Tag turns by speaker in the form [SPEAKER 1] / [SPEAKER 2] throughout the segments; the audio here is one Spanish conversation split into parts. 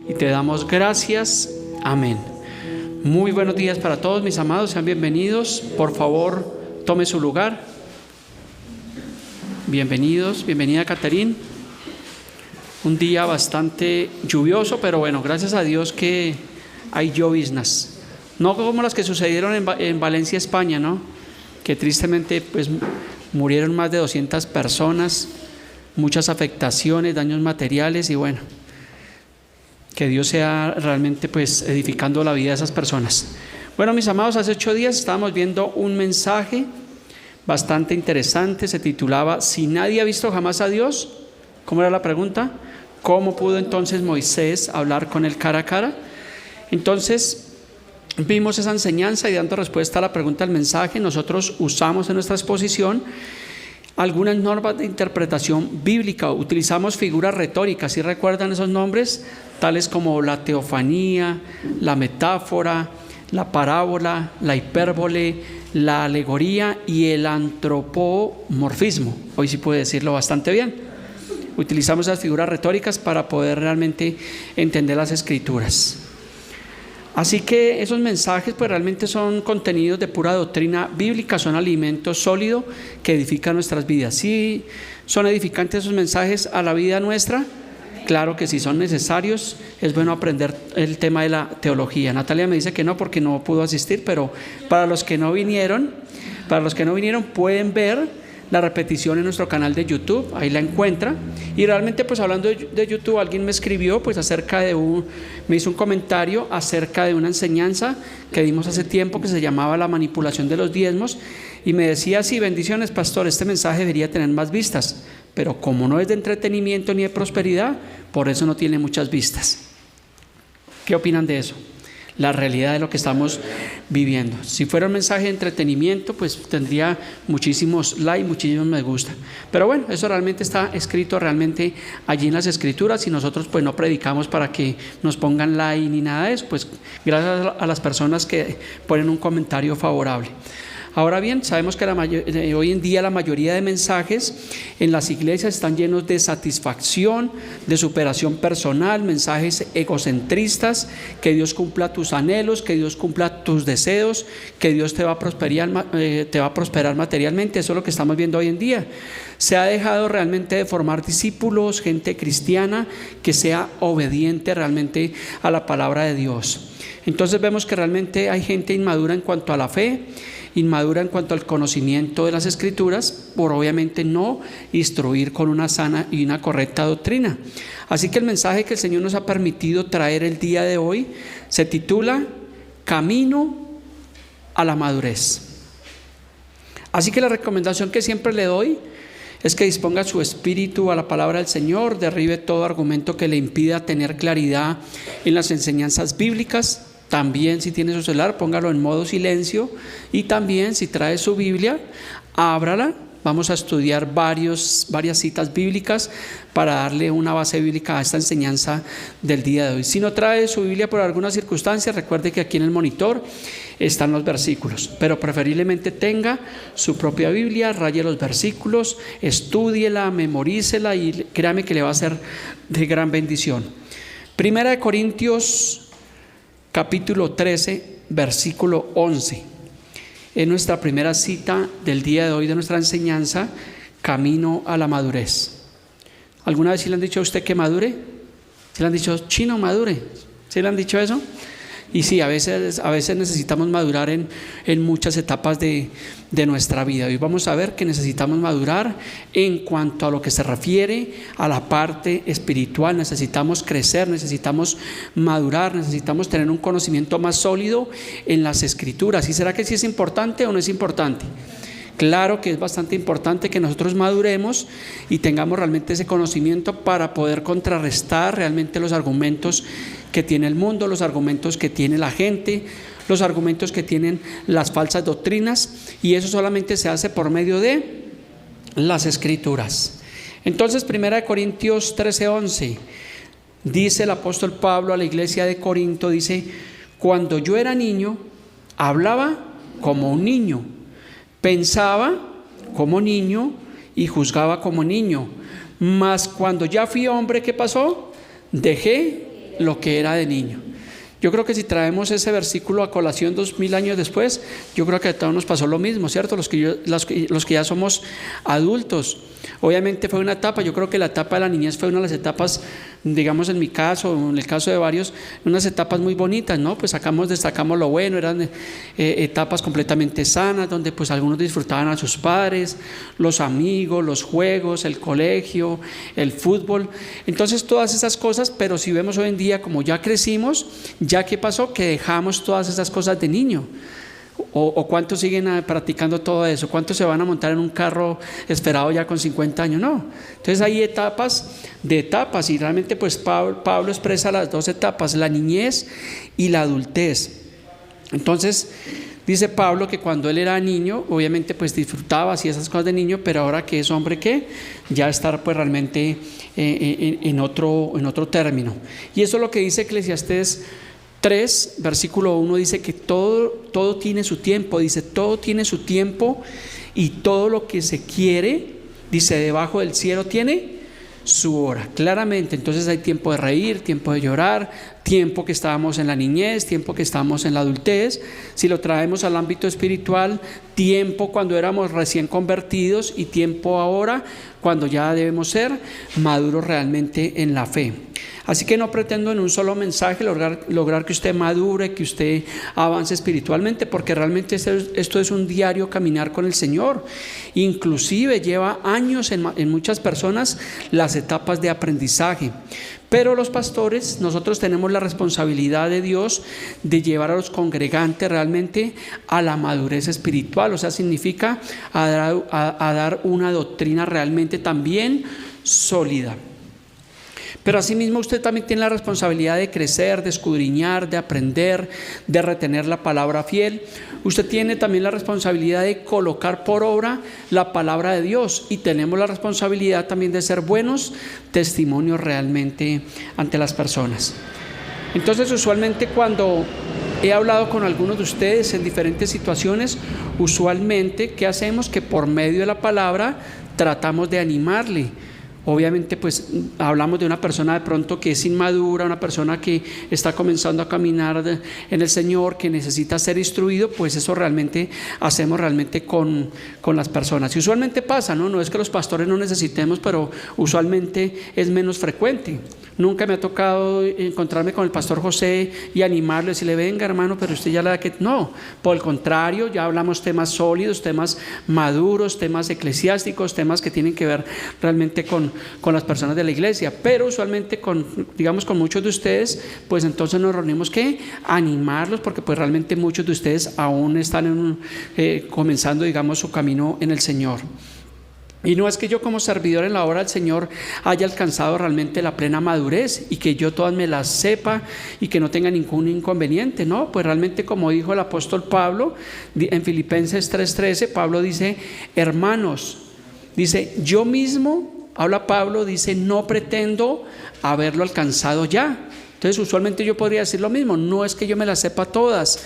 [SPEAKER 1] Y te damos gracias. Amén. Muy buenos días para todos mis amados, sean bienvenidos. Por favor, tome su lugar. Bienvenidos, bienvenida Caterín. Un día bastante lluvioso, pero bueno, gracias a Dios que hay lloviznas. No como las que sucedieron en Valencia, España, ¿no? Que tristemente pues murieron más de 200 personas, muchas afectaciones, daños materiales y bueno, que Dios sea realmente pues edificando la vida de esas personas. Bueno, mis amados, hace 8 días estábamos viendo un mensaje bastante interesante, se titulaba Si nadie ha visto jamás a Dios. ¿Cómo era la pregunta? ¿Cómo pudo entonces Moisés hablar con él cara a cara? Entonces vimos esa enseñanza y dando respuesta a la pregunta del mensaje, nosotros usamos en nuestra exposición algunas normas de interpretación bíblica. Utilizamos figuras retóricas, ¿sí recuerdan esos nombres? Tales como la teofanía, la metáfora, la parábola, la hipérbole, la alegoría y el antropomorfismo. Hoy sí puedo decirlo bastante bien. Utilizamos esas figuras retóricas para poder realmente entender las escrituras. Así que esos mensajes pues realmente son contenidos de pura doctrina bíblica, son alimento sólido que edifica nuestras vidas. ¿Sí son edificantes esos mensajes a la vida nuestra? Claro que sí, son necesarios. Es bueno aprender el tema de la teología. Natalia me dice que no porque no pudo asistir, pero para los que no vinieron pueden ver la repetición en nuestro canal de YouTube, ahí la encuentra. Y realmente pues hablando de YouTube, alguien me escribió pues me hizo un comentario acerca de una enseñanza que dimos hace tiempo que se llamaba la manipulación de los diezmos y me decía: sí, bendiciones pastor, este mensaje debería tener más vistas, pero como no es de entretenimiento ni de prosperidad, por eso no tiene muchas vistas. ¿Qué opinan de eso? La realidad de lo que estamos viviendo. Si fuera un mensaje de entretenimiento, pues tendría muchísimos likes, muchísimos me gusta. Pero bueno, eso realmente está escrito realmente allí en las escrituras y nosotros pues no predicamos para que nos pongan like ni nada de eso, pues gracias a las personas que ponen un comentario favorable. Ahora bien, sabemos que hoy en día la mayoría de mensajes en las iglesias están llenos de satisfacción, de superación personal, mensajes egocentristas, que Dios cumpla tus anhelos, que Dios cumpla tus deseos, que Dios te va a prosperar materialmente. Eso es lo que estamos viendo hoy en día. Se ha dejado realmente de formar discípulos, gente cristiana que sea obediente realmente a la palabra de Dios. Entonces vemos que realmente hay gente inmadura en cuanto a la fe, inmadura en cuanto al conocimiento de las escrituras, por obviamente no instruir con una sana y una correcta doctrina. Así que el mensaje que el Señor nos ha permitido traer el día de hoy se titula Camino a la madurez. Así que la recomendación que siempre le doy es que disponga su espíritu a la palabra del Señor, derribe todo argumento que le impida tener claridad en las enseñanzas bíblicas. También si tiene su celular, póngalo en modo silencio y también si trae su Biblia, ábrala. Vamos a estudiar varias citas bíblicas para darle una base bíblica a esta enseñanza del día de hoy. Si no trae su Biblia por alguna circunstancia, recuerde que aquí en el monitor están los versículos, pero preferiblemente tenga su propia Biblia, raye los versículos, estúdiela, memorícela y créame que le va a ser de gran bendición. Primera de Corintios capítulo 13, versículo 11. Es nuestra primera cita del día de hoy de nuestra enseñanza, Camino a la madurez. ¿Alguna vez sí le han dicho a usted que madure? ¿Sí le han dicho, chino, madure? ¿Sí le han dicho eso? Y sí, a veces necesitamos madurar en muchas etapas de nuestra vida. Hoy vamos a ver que necesitamos madurar en cuanto a lo que se refiere a la parte espiritual. Necesitamos crecer, necesitamos madurar, necesitamos tener un conocimiento más sólido en las escrituras. ¿Y será que sí es importante o no es importante? Claro que es bastante importante que nosotros maduremos y tengamos realmente ese conocimiento para poder contrarrestar realmente los argumentos que tiene el mundo, los argumentos que tiene la gente, los argumentos que tienen las falsas doctrinas, y eso solamente se hace por medio de las escrituras. Entonces, 1 Corintios 13:11, dice el apóstol Pablo a la iglesia de Corinto, dice: cuando yo era niño, hablaba como un niño, pensaba como niño y juzgaba como niño, mas cuando ya fui hombre, ¿qué pasó? Dejé lo que era de niño. Yo creo que si traemos ese versículo a colación 2000 años después, yo creo que a todos nos pasó lo mismo, ¿cierto? Los que ya somos adultos. Obviamente fue una etapa, yo creo que la etapa de la niñez fue una de las etapas, digamos en mi caso, en el caso de varios, unas etapas muy bonitas, ¿no? Pues destacamos lo bueno, eran etapas completamente sanas, donde pues algunos disfrutaban a sus padres, los amigos, los juegos, el colegio, el fútbol. Entonces todas esas cosas, pero si vemos hoy en día como ya crecimos, ¿ya qué pasó? Que dejamos todas esas cosas de niño. ¿O cuántos siguen practicando todo eso? ¿Cuántos se van a montar en un carro esperado ya con 50 años? No. Entonces hay etapas y realmente pues Pablo expresa las dos etapas, la niñez y la adultez. Entonces dice Pablo que cuando él era niño, obviamente pues disfrutaba, hacía esas cosas de niño, pero ahora que es hombre, ¿qué? Ya estar pues realmente en otro término. Y eso es lo que dice Eclesiastés 3, versículo 1, dice que todo tiene su tiempo, dice todo tiene su tiempo y todo lo que se quiere, dice debajo del cielo tiene su hora, claramente. Entonces hay tiempo de reír, tiempo de llorar, tiempo que estábamos en la niñez, tiempo que estábamos en la adultez. Si lo traemos al ámbito espiritual, tiempo cuando éramos recién convertidos y tiempo ahora cuando ya debemos ser maduros realmente en la fe. Así que no pretendo en un solo mensaje lograr que usted madure, que usted avance espiritualmente, porque realmente esto es un diario caminar con el Señor. Inclusive lleva años en muchas personas las etapas de aprendizaje. Pero los pastores, nosotros tenemos la responsabilidad de Dios de llevar a los congregantes realmente a la madurez espiritual. O sea, significa a dar una doctrina realmente también sólida. Pero asimismo usted también tiene la responsabilidad de crecer, de escudriñar, de aprender, de retener la palabra fiel. Usted tiene también la responsabilidad de colocar por obra la palabra de Dios y tenemos la responsabilidad también de ser buenos testimonios realmente ante las personas. Entonces usualmente cuando he hablado con algunos de ustedes en diferentes situaciones, usualmente ¿qué hacemos? Que por medio de la palabra tratamos de animarle. Obviamente pues hablamos de una persona de pronto que es inmadura, una persona que está comenzando a caminar en el Señor, que necesita ser instruido, pues eso realmente hacemos realmente con las personas. Y usualmente pasa, ¿no? No es que los pastores no necesitemos, pero usualmente es menos frecuente. Nunca me ha tocado encontrarme con el pastor José y animarle, decirle, venga hermano, pero usted ya la da que... No, por el contrario, ya hablamos temas sólidos, temas maduros, temas eclesiásticos, temas que tienen que ver realmente con las personas de la iglesia. Pero usualmente con muchos de ustedes, pues entonces nos reunimos que animarlos, porque pues realmente muchos de ustedes aún están comenzando, digamos, su camino en el Señor. Y no es que yo como servidor en la obra del Señor haya alcanzado realmente la plena madurez y que yo todas me las sepa y que no tenga ningún inconveniente, no, pues realmente como dijo el apóstol Pablo en Filipenses 3:13, Pablo dice, hermanos, dice, yo mismo, habla Pablo, dice, no pretendo haberlo alcanzado ya. Entonces usualmente yo podría decir lo mismo, no es que yo me las sepa todas,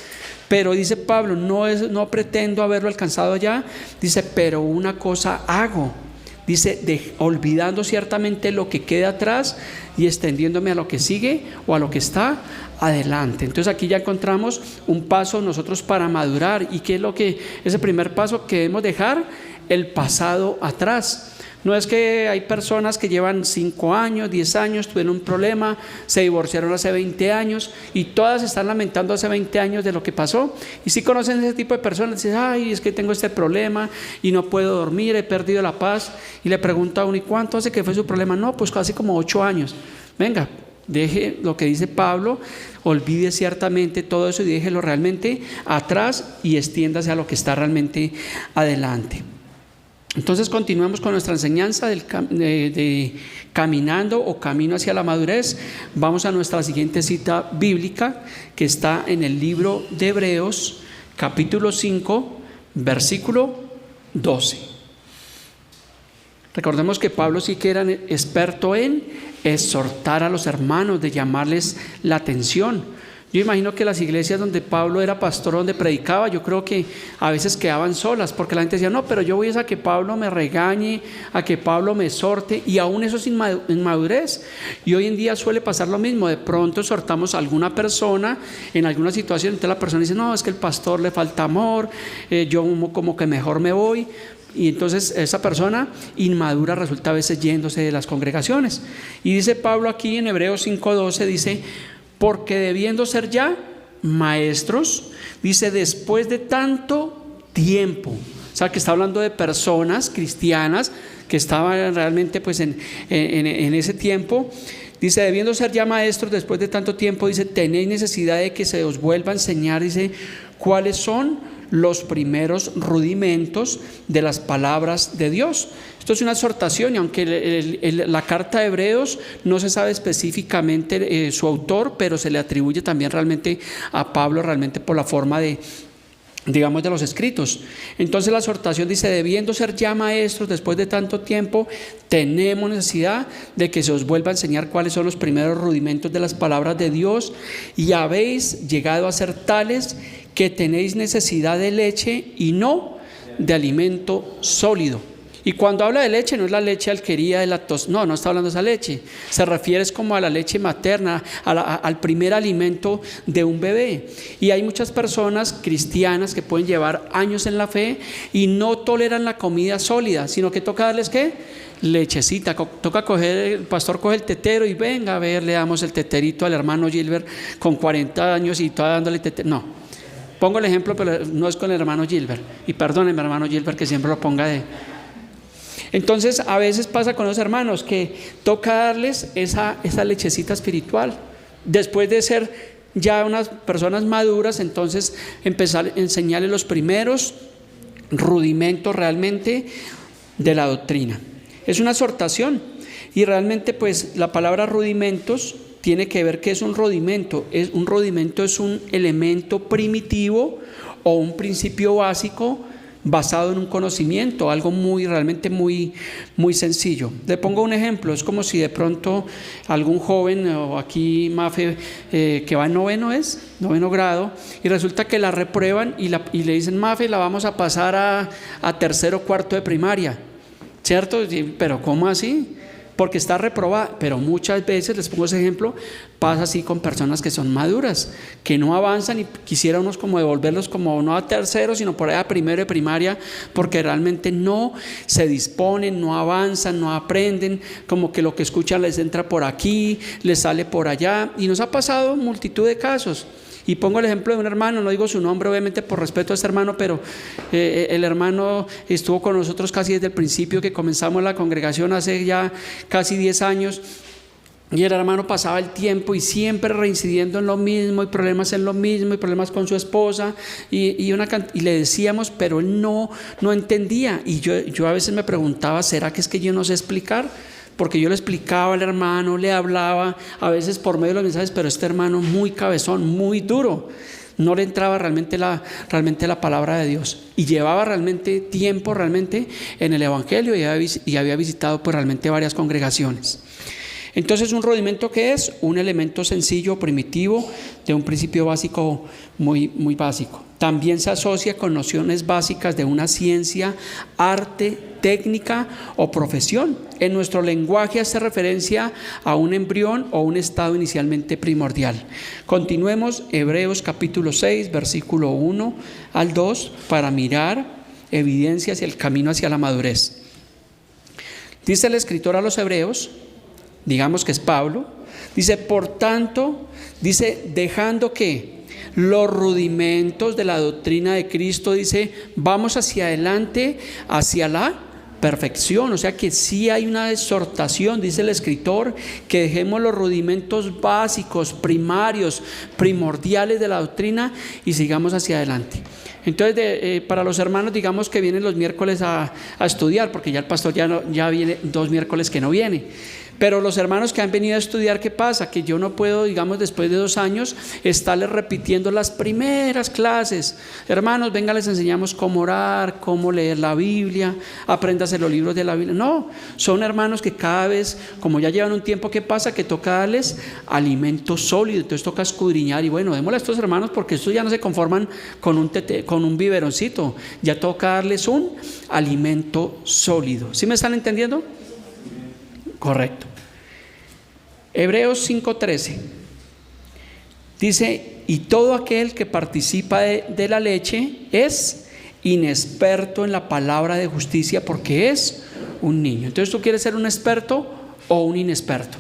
[SPEAKER 1] pero dice Pablo, no pretendo haberlo alcanzado ya, dice, pero una cosa hago, dice, olvidando ciertamente lo que queda atrás y extendiéndome a lo que sigue o a lo que está adelante. Entonces aquí ya encontramos un paso nosotros para madurar. ¿Y qué es lo que es el primer paso? Que debemos dejar el pasado atrás. No es que hay personas que llevan 5 años, 10 años, tuvieron un problema, se divorciaron hace 20 años y todas están lamentando hace 20 años de lo que pasó. Y si conocen ese tipo de personas, dicen, ay, es que tengo este problema y no puedo dormir, he perdido la paz. Y le pregunto a uno, ¿y cuánto hace que fue su problema? No, pues casi como 8 años. Venga, deje lo que dice Pablo, olvide ciertamente todo eso y déjelo realmente atrás y extiéndase a lo que está realmente adelante. Entonces continuemos con nuestra enseñanza de caminando o camino hacia la madurez. Vamos a nuestra siguiente cita bíblica que está en el libro de Hebreos capítulo 5 versículo 12. Recordemos que Pablo sí que era experto en exhortar a los hermanos, de llamarles la atención. Yo imagino que las iglesias donde Pablo era pastor, donde predicaba, yo creo que a veces quedaban solas, porque la gente decía, no, pero yo voy a que Pablo me regañe, a que Pablo me exhorte, y aún eso es inmadurez. Y hoy en día suele pasar lo mismo, de pronto exhortamos a alguna persona en alguna situación, entonces la persona dice, no, es que el pastor le falta amor, yo como que mejor me voy. Y entonces esa persona inmadura resulta a veces yéndose de las congregaciones. Y dice Pablo aquí en Hebreos 5:12, dice, porque debiendo ser ya maestros, dice, después de tanto tiempo. O sea, que está hablando de personas cristianas que estaban realmente pues en ese tiempo. Dice, debiendo ser ya maestros después de tanto tiempo, dice, tenéis necesidad de que se os vuelva a enseñar, dice, cuáles son los primeros rudimentos de las palabras de Dios. Esto es una exhortación, y aunque la carta de Hebreos no se sabe específicamente su autor, pero se le atribuye también realmente a Pablo, realmente por la forma de los escritos. Entonces la exhortación dice, debiendo ser ya maestros después de tanto tiempo, tenemos necesidad de que se os vuelva a enseñar cuáles son los primeros rudimentos de las palabras de Dios, y habéis llegado a ser tales que tenéis necesidad de leche y no de alimento sólido. Y cuando habla de leche, no es la leche alquería de lactosa, no está hablando de esa leche, se refiere como a la leche materna, al primer alimento de un bebé. Y hay muchas personas cristianas que pueden llevar años en la fe y no toleran la comida sólida, sino que toca darles ¿qué? Lechecita. Toca el pastor coge el tetero y venga a ver, le damos el teterito al hermano Gilbert con 40 años y todavía dándole tetero. No, pongo el ejemplo, pero no es con el hermano Gilbert, y perdónenme hermano Gilbert que siempre lo ponga de... Entonces a veces pasa con los hermanos que toca darles esa lechecita espiritual. Después de ser ya unas personas maduras, entonces empezar a enseñarles los primeros rudimentos realmente de la doctrina. Es una exhortación, y realmente pues la palabra rudimentos tiene que ver qué es un rudimento. Un rudimento es un elemento primitivo o un principio básico basado en un conocimiento, algo realmente muy sencillo. Le pongo un ejemplo, es como si de pronto algún joven, o aquí Mafe, que va en noveno grado, y resulta que la reprueban y le dicen, Mafe, la vamos a pasar a tercero o cuarto de primaria, ¿cierto? Pero ¿cómo así? Porque está reprobada. Pero muchas veces, les pongo ese ejemplo, pasa así con personas que son maduras, que no avanzan, y quisiera unos como devolverlos como no a tercero, sino por ahí a primero de primaria, porque realmente no se disponen, no avanzan, no aprenden, como que lo que escuchan les entra por aquí, les sale por allá, y nos ha pasado multitud de casos. Y pongo el ejemplo de un hermano, no digo su nombre obviamente por respeto a este hermano, pero el hermano estuvo con nosotros casi desde el principio que comenzamos la congregación hace ya casi 10 años. Y el hermano pasaba el tiempo y siempre reincidiendo en lo mismo, y problemas en lo mismo, y problemas con su esposa, y le decíamos, pero él no entendía. Y yo a veces me preguntaba, ¿será que es que yo no sé explicar? Porque yo le explicaba al hermano, le hablaba a veces por medio de los mensajes, pero este hermano muy cabezón, muy duro, no le entraba realmente la palabra de Dios, y llevaba realmente tiempo realmente en el evangelio, y había visitado pues realmente varias congregaciones. Entonces, un rudimento, ¿qué es? Un elemento sencillo, primitivo, de un principio básico muy básico. También se asocia con nociones básicas de una ciencia, arte, técnica o profesión. En nuestro lenguaje hace referencia a un embrión o un estado inicialmente primordial. Continuemos Hebreos capítulo 6, versículo 1 al 2, para mirar evidencias y el camino hacia la madurez. Dice el escritor a los Hebreos, digamos que es Pablo, dice, por tanto, dice, dejando que los rudimentos de la doctrina de Cristo, dice, vamos hacia adelante, hacia la perfección. O sea que sí hay una exhortación, dice el escritor, que dejemos los rudimentos básicos, primarios, primordiales de la doctrina y sigamos hacia adelante. Entonces, para los hermanos, digamos que vienen los miércoles a estudiar, porque ya el pastor ya viene 2 miércoles que no viene. Pero los hermanos que han venido a estudiar, ¿qué pasa? Que yo no puedo, digamos, después de 2 años, estarles repitiendo las primeras clases. Hermanos, venga, les enseñamos cómo orar, cómo leer la Biblia, apréndase los libros de la Biblia. No, son hermanos que cada vez, como ya llevan un tiempo, ¿qué pasa? Que toca darles alimento sólido, entonces toca escudriñar. Y bueno, démosle a estos hermanos, porque estos ya no se conforman con un biberoncito, ya toca darles un alimento sólido. ¿Sí me están entendiendo? Correcto. Hebreos 5:13 dice: y todo aquel que participa de la leche es inexperto en la palabra de justicia, porque es un niño. Entonces, ¿tú quieres ser un experto o un inexperto?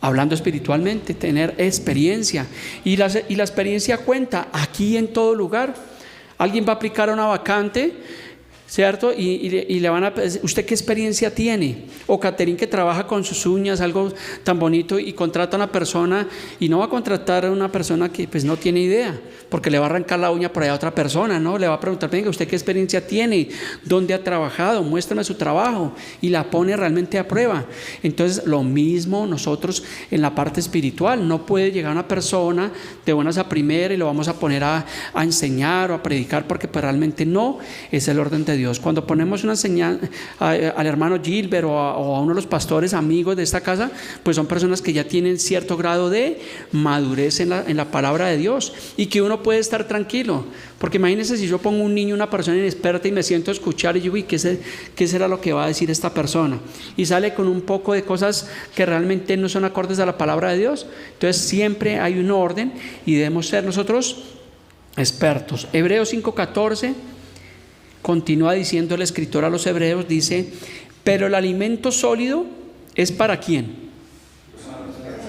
[SPEAKER 1] Hablando espiritualmente, tener experiencia, y la experiencia cuenta aquí en todo lugar. Alguien va a aplicar a una vacante, ¿cierto? Y le van a decir: ¿usted qué experiencia tiene? O Caterín, que trabaja con sus uñas, algo tan bonito, y contrata a una persona, y no va a contratar a una persona que pues no tiene idea, porque le va a arrancar la uña por allá a otra persona, ¿no? Le va a preguntar: venga, ¿usted qué experiencia tiene? ¿Dónde ha trabajado? Muéstrame su trabajo, y la pone realmente a prueba. Entonces, lo mismo nosotros en la parte espiritual. No puede llegar una persona de buenas a primera y lo vamos a poner a enseñar o a predicar, porque pues realmente no es el orden de Dios. Cuando ponemos una enseñanza al hermano Gilbert o a uno de los pastores amigos de esta casa, pues son personas que ya tienen cierto grado de madurez en la palabra de Dios, y que uno puede estar tranquilo, porque imagínense si yo pongo un niño, una persona inexperta, y me siento a escuchar y yo: uy, ¿qué será lo que va a decir esta persona? Y sale con un poco de cosas que realmente no son acordes a la palabra de Dios. Entonces siempre hay un orden y debemos ser nosotros expertos. Hebreos 5:14 continúa diciendo el escritor a los hebreos, dice: pero el alimento sólido es ¿para quién?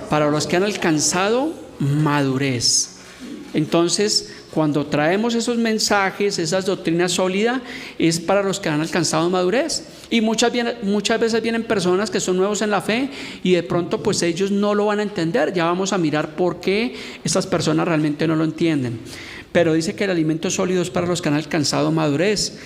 [SPEAKER 1] Para los que han alcanzado madurez. Entonces, cuando traemos esos mensajes, esas doctrinas sólidas, es para los que han alcanzado madurez. Y muchas veces vienen personas que son nuevos en la fe, y de pronto pues ellos no lo van a entender. Ya vamos a mirar por qué estas personas realmente no lo entienden. Pero dice que el alimento sólido es para los que han alcanzado madurez,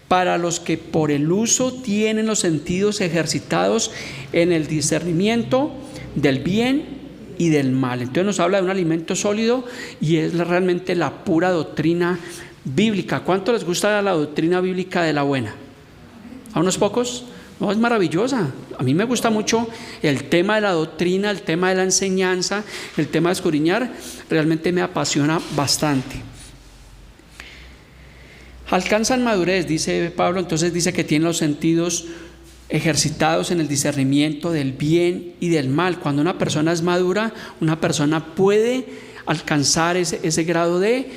[SPEAKER 1] para los que por el uso tienen los sentidos ejercitados en el discernimiento del bien y del mal. Entonces nos habla de un alimento sólido, y es realmente la pura doctrina bíblica. ¿Cuánto les gusta la doctrina bíblica de la buena? ¿A unos pocos? No, es maravillosa. A mí me gusta mucho el tema de la doctrina, el tema de la enseñanza, el tema de escudriñar. Realmente me apasiona bastante. Alcanzan madurez, dice Pablo, entonces dice que tienen los sentidos ejercitados en el discernimiento del bien y del mal. Cuando una persona es madura, una persona puede alcanzar ese grado de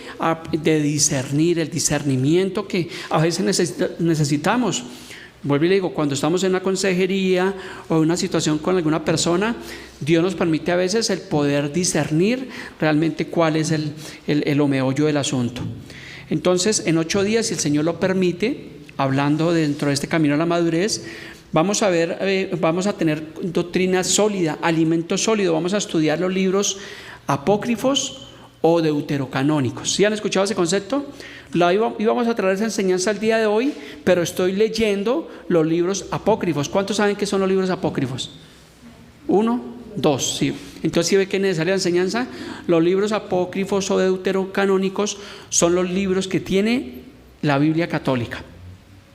[SPEAKER 1] discernir, el discernimiento que a veces necesitamos. Vuelvo y le digo, cuando estamos en una consejería o en una situación con alguna persona, Dios nos permite a veces el poder discernir realmente cuál es el meollo del asunto. Entonces, en 8 días, si el Señor lo permite, hablando dentro de este camino a la madurez, vamos a tener doctrina sólida, alimento sólido. Vamos a estudiar los libros apócrifos o deuterocanónicos. ¿Sí han escuchado ese concepto? Íbamos a traer esa enseñanza el día de hoy, pero estoy leyendo los libros apócrifos. ¿Cuántos saben qué son los libros apócrifos? 1, 2, sí. Entonces, ¿sí ve que es necesaria la enseñanza? Los libros apócrifos o deuterocanónicos son los libros que tiene la Biblia católica.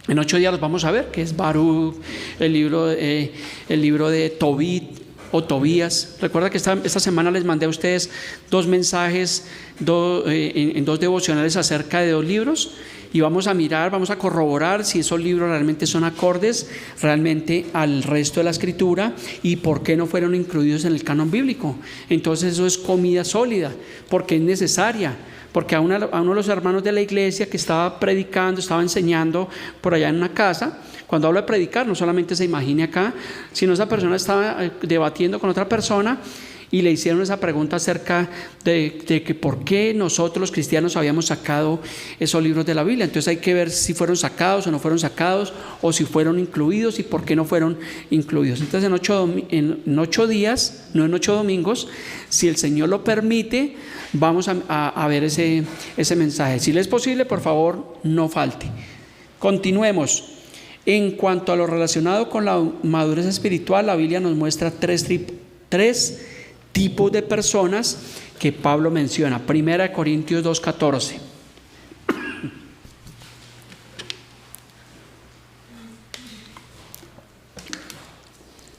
[SPEAKER 1] En 8 días los vamos a ver, que es Baruch, el libro de Tobit o Tobías. Recuerda que esta semana les mandé a ustedes 2 mensajes en 2 devocionales acerca de 2 libros, y vamos a mirar, vamos a corroborar si esos libros realmente son acordes realmente al resto de la escritura y por qué no fueron incluidos en el canon bíblico. Entonces eso es comida sólida, porque es necesaria. Porque a uno de los hermanos de la iglesia que estaba predicando, estaba enseñando por allá en una casa, cuando hablo de predicar, no solamente se imagine acá, sino esa persona estaba debatiendo con otra persona, y le hicieron esa pregunta acerca de que por qué nosotros los cristianos habíamos sacado esos libros de la Biblia. Entonces hay que ver si fueron sacados o no fueron sacados, o si fueron incluidos y por qué no fueron incluidos. Entonces en 8 días, no en 8 domingos, si el Señor lo permite, vamos a ver ese mensaje. Si le es posible, por favor, no falte. Continuemos. En cuanto a lo relacionado con la madurez espiritual, la Biblia nos muestra tres tipos de personas que Pablo menciona. 1 Corintios 2:14.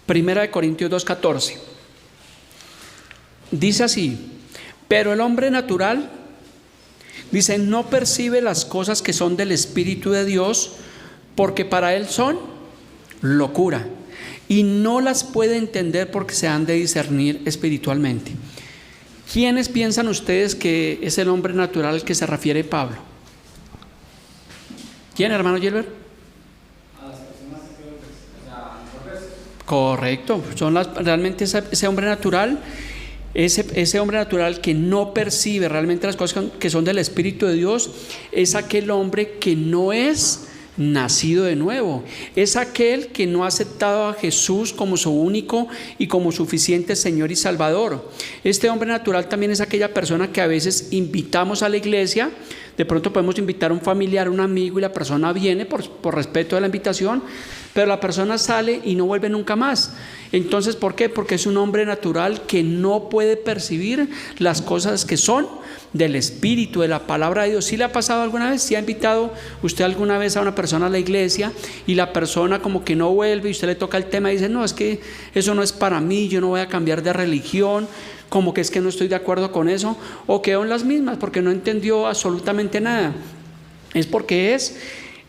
[SPEAKER 1] Primera de Corintios 2:14. Dice así: pero el hombre natural, dice, no percibe las cosas que son del Espíritu de Dios, porque para él son locura, y no las puede entender porque se han de discernir espiritualmente. ¿Quiénes piensan ustedes que es el hombre natural al que se refiere Pablo? ¿Quién, hermano Gilbert?
[SPEAKER 2] A las personas que
[SPEAKER 1] Correcto, son realmente ese hombre natural, ese hombre natural que no percibe realmente las cosas que son del Espíritu de Dios, es aquel hombre que no es nacido de nuevo, es aquel que no ha aceptado a Jesús como su único y como suficiente Señor y Salvador. Este hombre natural también es aquella persona que a veces invitamos a la iglesia. De pronto podemos invitar a un familiar, un amigo, y la persona viene por respeto de la invitación, pero la persona sale y no vuelve nunca más. Entonces, ¿por qué? Porque es un hombre natural que no puede percibir las cosas que son del Espíritu, de la palabra de Dios. ¿Sí le ha pasado alguna vez? ¿Sí ha invitado usted alguna vez a una persona a la iglesia y la persona como que no vuelve y usted le toca el tema y dice, no, es que eso no es para mí, yo no voy a cambiar de religión, como que es que no estoy de acuerdo con eso, o quedó en las mismas porque no entendió absolutamente nada? Es porque es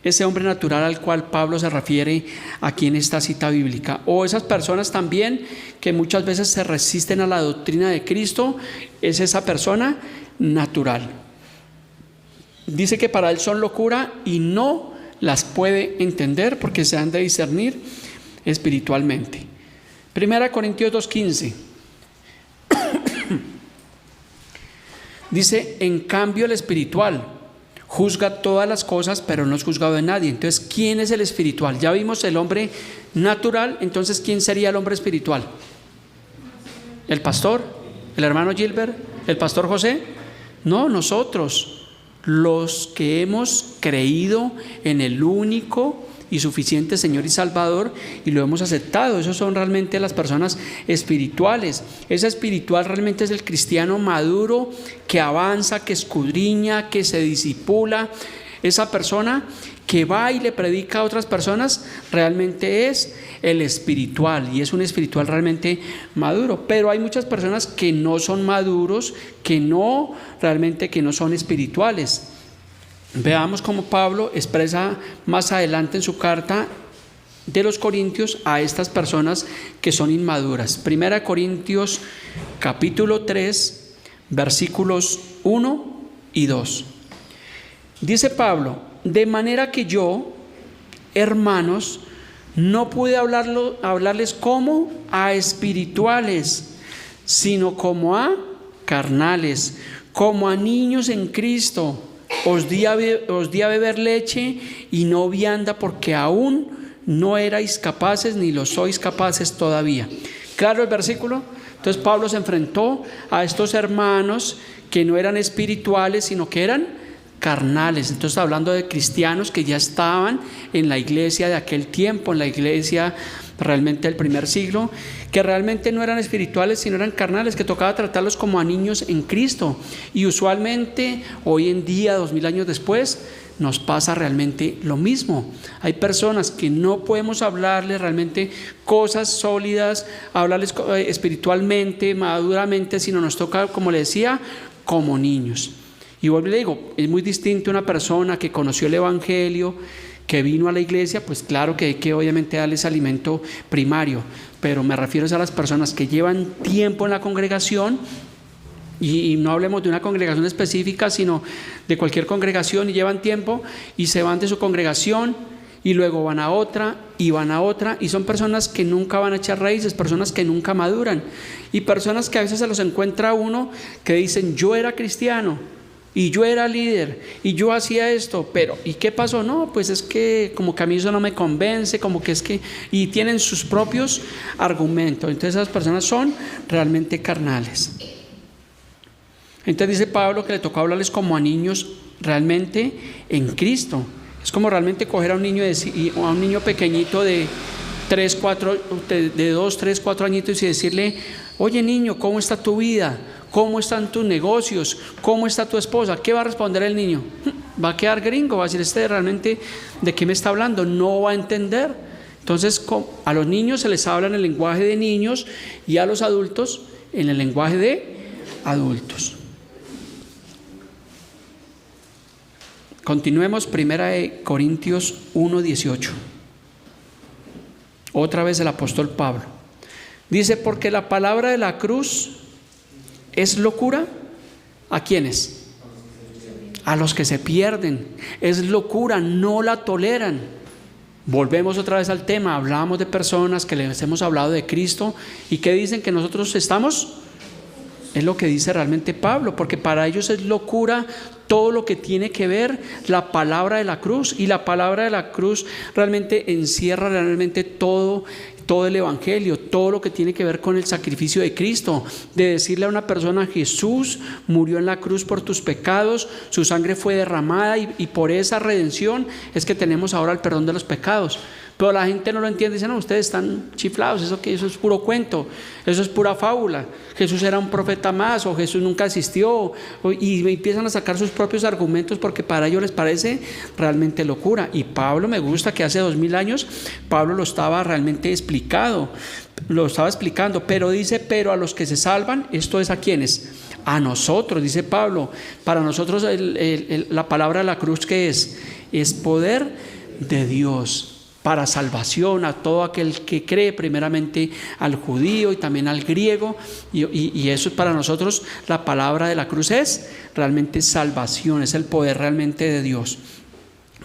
[SPEAKER 1] ese hombre natural al cual Pablo se refiere aquí en esta cita bíblica. O esas personas también que muchas veces se resisten a la doctrina de Cristo, es esa persona natural. Dice que para él son locura y no las puede entender porque se han de discernir espiritualmente. 1 Corintios 2:15. Dice, en cambio el espiritual juzga todas las cosas, pero no es juzgado de nadie. Entonces, ¿quién es el espiritual? Ya vimos el hombre natural, entonces, ¿quién sería el hombre espiritual? ¿El pastor? ¿El hermano Gilbert? ¿El pastor José? No, nosotros, los que hemos creído en el único y suficiente Señor y Salvador y lo hemos aceptado. Esos son realmente las personas espirituales. Esa espiritual realmente es el cristiano maduro que avanza, que escudriña, que se discipula. Esa persona que va y le predica a otras personas realmente es el espiritual, y es un espiritual realmente maduro. Pero hay muchas personas que no son maduros, que no son espirituales. Veamos cómo Pablo expresa más adelante en su carta de los Corintios a estas personas que son inmaduras. 1 Corintios capítulo 3, versículos 1 y 2. Dice Pablo, de manera que yo, hermanos, no pude hablarles como a espirituales, sino como a carnales, como a niños en Cristo. Os di a beber leche y no vianda, porque aún no erais capaces, ni lo sois capaces todavía. ¿Claro el versículo? Entonces Pablo se enfrentó a estos hermanos que no eran espirituales, sino que eran carnales. Entonces está hablando de cristianos que ya estaban en la iglesia de aquel tiempo, en la iglesia realmente del primer siglo, que realmente no eran espirituales sino eran carnales, que tocaba tratarlos como a niños en Cristo. Y usualmente hoy en día, 2000 años después, nos pasa realmente lo mismo. Hay personas que no podemos hablarles realmente cosas sólidas, hablarles espiritualmente, maduramente, sino nos toca, como le decía, como niños. Y vuelvo y le digo, es muy distinto una persona que conoció el Evangelio, que vino a la iglesia, pues claro que hay que obviamente darles alimento primario, pero me refiero a las personas que llevan tiempo en la congregación, y no hablemos de una congregación específica, sino de cualquier congregación, y llevan tiempo y se van de su congregación y luego van a otra y van a otra, y son personas que nunca van a echar raíces, personas que nunca maduran, y personas que a veces se los encuentra uno que dicen, yo era cristiano y yo era líder y yo hacía esto, pero ¿y qué pasó? No, pues es que como que a mí eso no me convence, como que es que, y tienen sus propios argumentos. Entonces esas personas son realmente carnales. Entonces dice Pablo que le tocó hablarles como a niños realmente en Cristo. Es como realmente coger a un niño pequeñito de 2, 3, 4 añitos y decirle: oye niño, ¿cómo está tu vida? ¿Cómo están tus negocios? ¿Cómo está tu esposa? ¿Qué va a responder el niño? Va a quedar gringo, va a decir: realmente ¿de qué me está hablando? No va a entender. Entonces a los niños se les habla en el lenguaje de niños y a los adultos en el lenguaje de adultos. Continuemos, 1 Corintios 1:18. Otra vez el apóstol Pablo dice: porque la palabra de la cruz es locura. ¿A quiénes? A los que se pierden. Es locura, no la toleran. Volvemos otra vez al tema. Hablamos de personas que les hemos hablado de Cristo y que dicen que nosotros estamos. Es lo que dice realmente Pablo, porque para ellos es locura todo lo que tiene que ver la palabra de la cruz, y la palabra de la cruz realmente encierra realmente todo el evangelio, todo lo que tiene que ver con el sacrificio de Cristo, de decirle a una persona: Jesús murió en la cruz por tus pecados, su sangre fue derramada y por esa redención es que tenemos ahora el perdón de los pecados. Pero la gente no lo entiende, dice: no, ustedes están chiflados, eso es puro cuento, eso es pura fábula, Jesús era un profeta más, o Jesús nunca existió, y empiezan a sacar sus propios argumentos porque para ellos les parece realmente locura. Y Pablo, me gusta que hace 2000 años Pablo lo estaba realmente explicando, pero dice: pero a los que se salvan, esto es a quienes, a nosotros, dice Pablo. Para nosotros la palabra de la cruz, ¿qué es? Es poder de Dios para salvación a todo aquel que cree, primeramente al judío y también al griego, y eso para nosotros la palabra de la cruz es realmente salvación, es el poder realmente de Dios.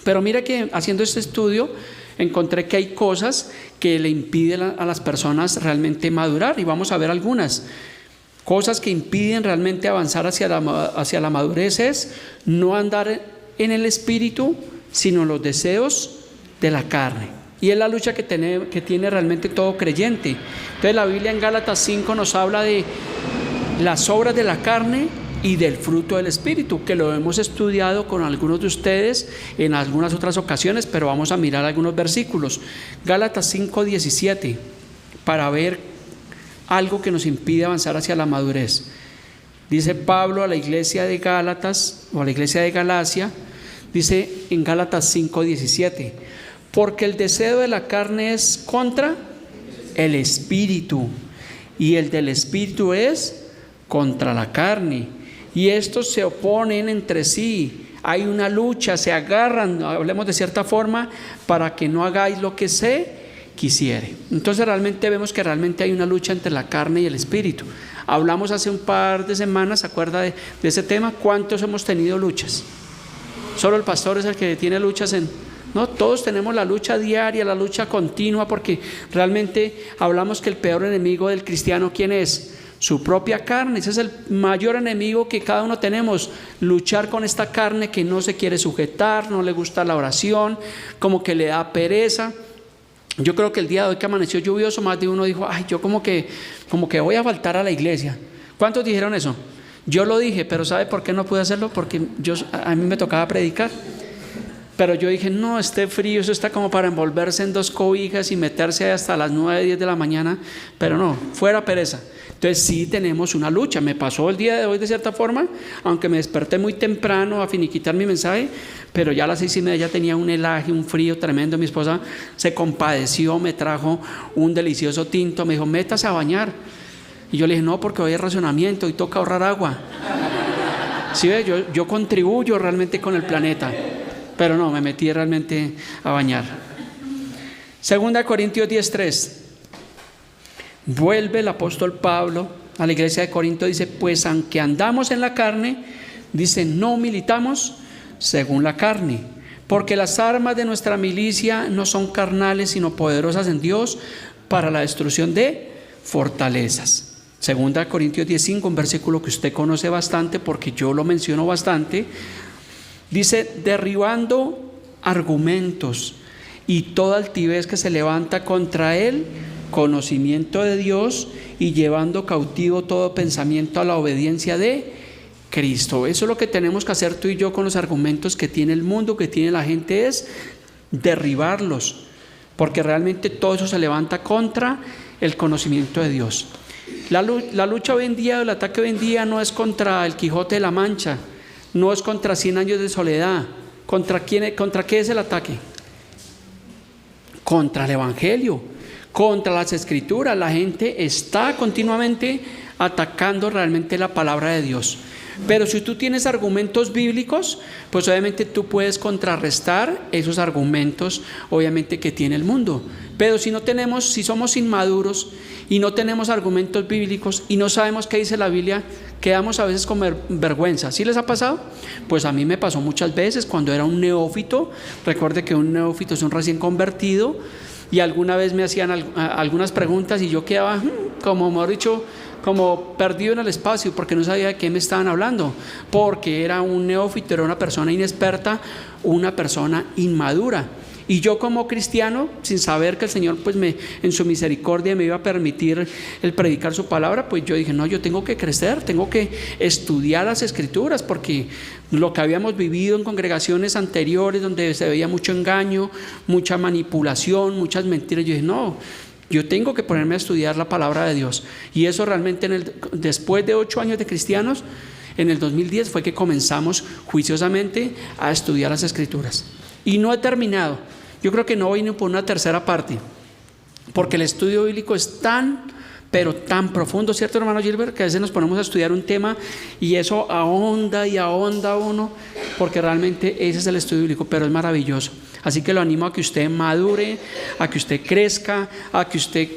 [SPEAKER 1] Pero mira que haciendo este estudio encontré que hay cosas que le impiden a las personas realmente madurar, y vamos a ver algunas cosas que impiden realmente avanzar hacia la madurez. Es no andar en el espíritu, sino en los deseos de la carne, y es la lucha que tiene realmente todo creyente. Entonces la Biblia en Gálatas 5 nos habla de las obras de la carne y del fruto del espíritu, que lo hemos estudiado con algunos de ustedes en algunas otras ocasiones, pero vamos a mirar algunos versículos. Gálatas 5:17, para ver algo que nos impide avanzar hacia la madurez. Dice Pablo a la iglesia de Gálatas, o a la iglesia de Galacia, dice en Gálatas 5:17: porque el deseo de la carne es contra el espíritu, y el del espíritu es contra la carne, y estos se oponen entre sí. Hay una lucha, se agarran, hablemos de cierta forma, para que no hagáis lo que se quisiere. Entonces realmente vemos que realmente hay una lucha entre la carne y el espíritu. Hablamos hace un par de semanas, ¿se acuerda de ese tema? ¿Cuántos hemos tenido luchas? Solo el pastor es el que tiene luchas No, todos tenemos la lucha diaria, la lucha continua, porque realmente hablamos que el peor enemigo del cristiano, ¿quién es? Su propia carne. Ese es el mayor enemigo que cada uno tenemos: luchar con esta carne que no se quiere sujetar, no le gusta la oración, como que le da pereza. Yo creo que el día de hoy que amaneció lluvioso, más de uno dijo: ay, yo como que voy a faltar a la iglesia. ¿Cuántos dijeron eso? Yo lo dije, pero ¿sabe por qué no pude hacerlo? Porque a mí me tocaba predicar. Pero yo dije: no, este frío, eso está como para envolverse en 2 cobijas y meterse hasta las 9, 10 de la mañana. Pero no, fuera pereza. Entonces sí tenemos una lucha. Me pasó el día de hoy de cierta forma, aunque me desperté muy temprano a finiquitar mi mensaje, pero ya a las 6:30 ya tenía un helaje, un frío tremendo. Mi esposa se compadeció, me trajo un delicioso tinto, me dijo: métase a bañar. Y yo le dije: no, porque hoy es racionamiento y toca ahorrar agua. ¿Sí ve? Yo contribuyo realmente con el planeta. Pero no, me metí realmente a bañar. 2 Corintios 10:3. Vuelve el apóstol Pablo a la iglesia de Corinto, dice: pues aunque andamos en la carne, dice, no militamos según la carne, porque las armas de nuestra milicia no son carnales, sino poderosas en Dios para la destrucción de fortalezas. 2 Corintios 10:5, un versículo que usted conoce bastante porque yo lo menciono bastante. Dice: derribando argumentos y toda altivez que se levanta contra el conocimiento de Dios, y llevando cautivo todo pensamiento a la obediencia de Cristo. Eso es lo que tenemos que hacer tú y yo con los argumentos que tiene el mundo, que tiene la gente, es derribarlos, porque realmente todo eso se levanta contra el conocimiento de Dios. La lucha hoy en día, el ataque hoy en día no es contra el Quijote de la Mancha, no es contra 100 años de soledad. ¿Contra qué es el ataque? Contra el Evangelio, contra las Escrituras. La gente está continuamente atacando realmente la palabra de Dios. Pero si tú tienes argumentos bíblicos, pues obviamente tú puedes contrarrestar esos argumentos obviamente que tiene el mundo. Pero si somos inmaduros y no tenemos argumentos bíblicos y no sabemos qué dice la Biblia, quedamos a veces con vergüenza. ¿Sí les ha pasado? Pues a mí me pasó muchas veces cuando era un neófito. Recuerde que un neófito es un recién convertido, y alguna vez me hacían algunas preguntas y yo quedaba como, mejor dicho, como perdido en el espacio, porque no sabía de qué me estaban hablando, porque era un neófito, era una persona inexperta, una persona inmadura. Y yo como cristiano, sin saber que el Señor pues en su misericordia me iba a permitir el predicar su palabra, pues yo dije, no, yo tengo que crecer, tengo que estudiar las Escrituras, porque lo que habíamos vivido en congregaciones anteriores donde se veía mucho engaño, mucha manipulación, muchas mentiras, yo dije, no, yo tengo que ponerme a estudiar la palabra de Dios. Y eso realmente después de 8 años de cristianos, en el 2010 fue que comenzamos juiciosamente a estudiar las Escrituras. Y no he terminado. Yo creo que no voy ni por una tercera parte, porque el estudio bíblico es pero tan profundo, ¿cierto, hermano Gilbert? Que a veces nos ponemos a estudiar un tema y eso ahonda y ahonda uno, porque realmente ese es el estudio bíblico, pero es maravilloso. Así que lo animo a que usted madure, a que usted crezca, a que usted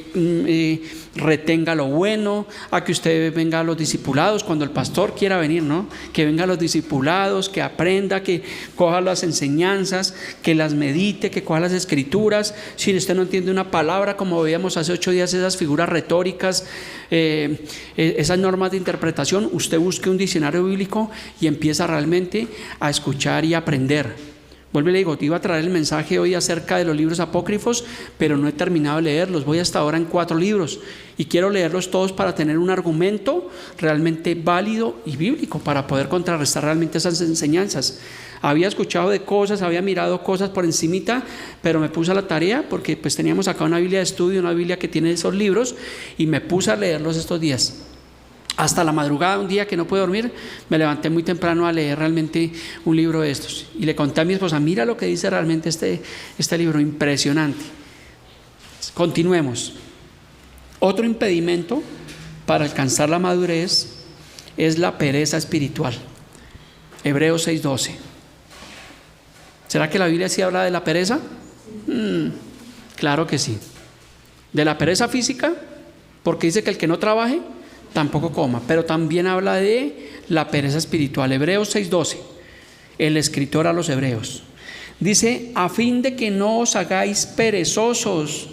[SPEAKER 1] retenga lo bueno, a que usted venga a los discipulados cuando el pastor quiera venir, ¿no? Que venga a los discipulados, que aprenda, que coja las enseñanzas, que las medite, que coja las Escrituras. Si usted no entiende una palabra, como veíamos hace 8 días, esas figuras retóricas, esas normas de interpretación, usted busque un diccionario bíblico y empieza realmente a escuchar y aprender. Vuelvo y le digo, te iba a traer el mensaje hoy acerca de los libros apócrifos, pero no he terminado de leerlos. Voy hasta ahora en 4 libros y quiero leerlos todos para tener un argumento realmente válido y bíblico, para poder contrarrestar realmente esas enseñanzas. Había escuchado de cosas, había mirado cosas por encimita, pero me puse a la tarea, porque pues teníamos acá una Biblia de estudio, una Biblia que tiene esos libros, y me puse a leerlos estos días. Hasta la madrugada, un día que no pude dormir, me levanté muy temprano a leer realmente un libro de estos. Y le conté a mi esposa, mira lo que dice realmente este libro, impresionante. Continuemos. Otro impedimento para alcanzar la madurez es la pereza espiritual. Hebreos 6:12. ¿Será que la Biblia sí habla de la pereza? Claro que sí. De la pereza física, porque dice que el que no trabaje tampoco coma, pero también habla de la pereza espiritual. Hebreos 6:12, el escritor a los hebreos dice, a fin de que no os hagáis perezosos,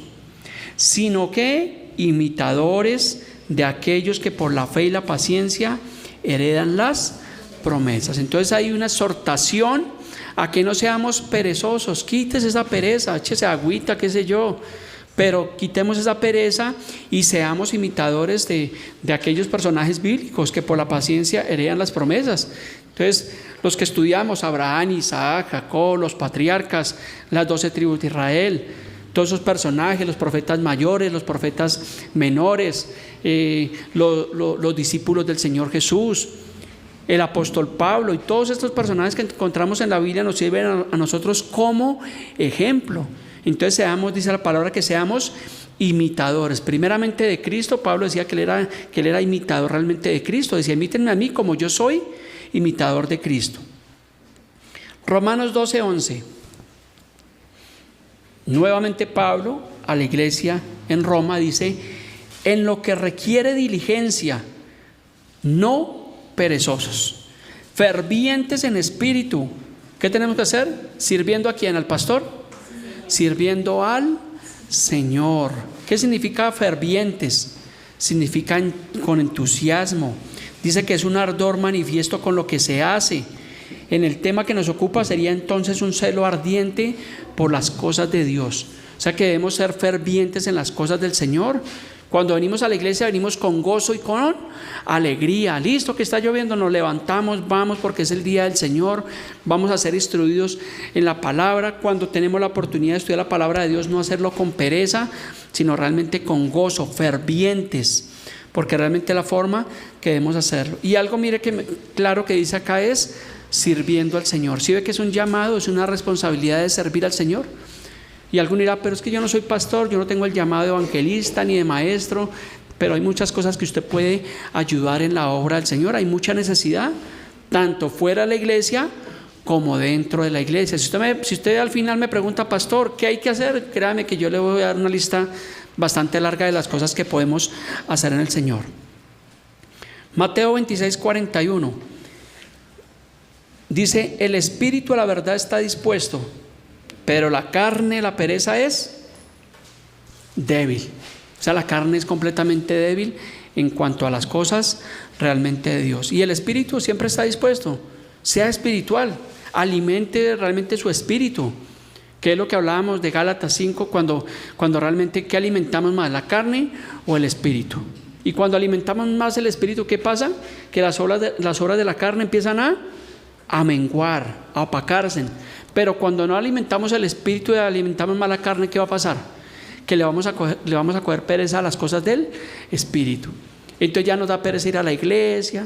[SPEAKER 1] sino que imitadores de aquellos que por la fe y la paciencia heredan las promesas. Entonces hay una exhortación a que no seamos perezosos. Quítese esa pereza, échese agüita, qué sé yo, pero quitemos esa pereza y seamos imitadores de aquellos personajes bíblicos que por la paciencia heredan las promesas. Entonces, los que estudiamos, Abraham, Isaac, Jacob, los patriarcas, las 12 tribus de Israel, todos esos personajes, los profetas mayores, los profetas menores, los discípulos del Señor Jesús, el apóstol Pablo, y todos estos personajes que encontramos en la Biblia nos sirven a nosotros como ejemplo. Entonces dice la palabra, que seamos imitadores, primeramente de Cristo. Pablo decía que él era imitador realmente de Cristo. Decía, imítenme a mí como yo soy imitador de Cristo. Romanos 12:11. Nuevamente Pablo a la iglesia en Roma dice, en lo que requiere diligencia, no perezosos, fervientes en espíritu. ¿Qué tenemos que hacer? ¿Sirviendo a quién? ¿Al pastor? Sirviendo al Señor. ¿Qué significa fervientes? Significa con entusiasmo. Dice que es un ardor manifiesto con lo que se hace. En el tema que nos ocupa sería entonces un celo ardiente por las cosas de Dios. O sea que debemos ser fervientes en las cosas del Señor. Cuando venimos a la iglesia venimos con gozo y con alegría. Listo, que está lloviendo, nos levantamos, vamos porque es el día del Señor, vamos a ser instruidos en la palabra. Cuando tenemos la oportunidad de estudiar la palabra de Dios, no hacerlo con pereza, sino realmente con gozo, fervientes, porque realmente es la forma que debemos hacerlo. Y algo, mire, claro que dice acá es sirviendo al Señor. ¿Sí ve que es un llamado, es una responsabilidad de servir al Señor? Y alguno dirá, pero es que yo no soy pastor, yo no tengo el llamado de evangelista ni de maestro, pero hay muchas cosas que usted puede ayudar en la obra del Señor. Hay mucha necesidad, tanto fuera de la iglesia como dentro de la iglesia. Si usted al final me pregunta, pastor, ¿qué hay que hacer? Créame que yo le voy a dar una lista bastante larga de las cosas que podemos hacer en el Señor. Mateo 26:41 dice, el espíritu a la verdad está dispuesto, pero la carne, la pereza es débil. O sea, la carne es completamente débil en cuanto a las cosas realmente de Dios. Y el espíritu siempre está dispuesto. Sea espiritual, alimente realmente su espíritu, que es lo que hablábamos de Gálatas 5, cuando realmente, ¿qué alimentamos más? ¿La carne o el espíritu? Y cuando alimentamos más el espíritu, ¿qué pasa? Que las obras de la carne empiezan a menguar, a opacarse. Pero cuando no alimentamos el espíritu y alimentamos más la carne, ¿qué va a pasar? Que le vamos a coger pereza a las cosas del espíritu. Entonces ya nos da pereza ir a la iglesia,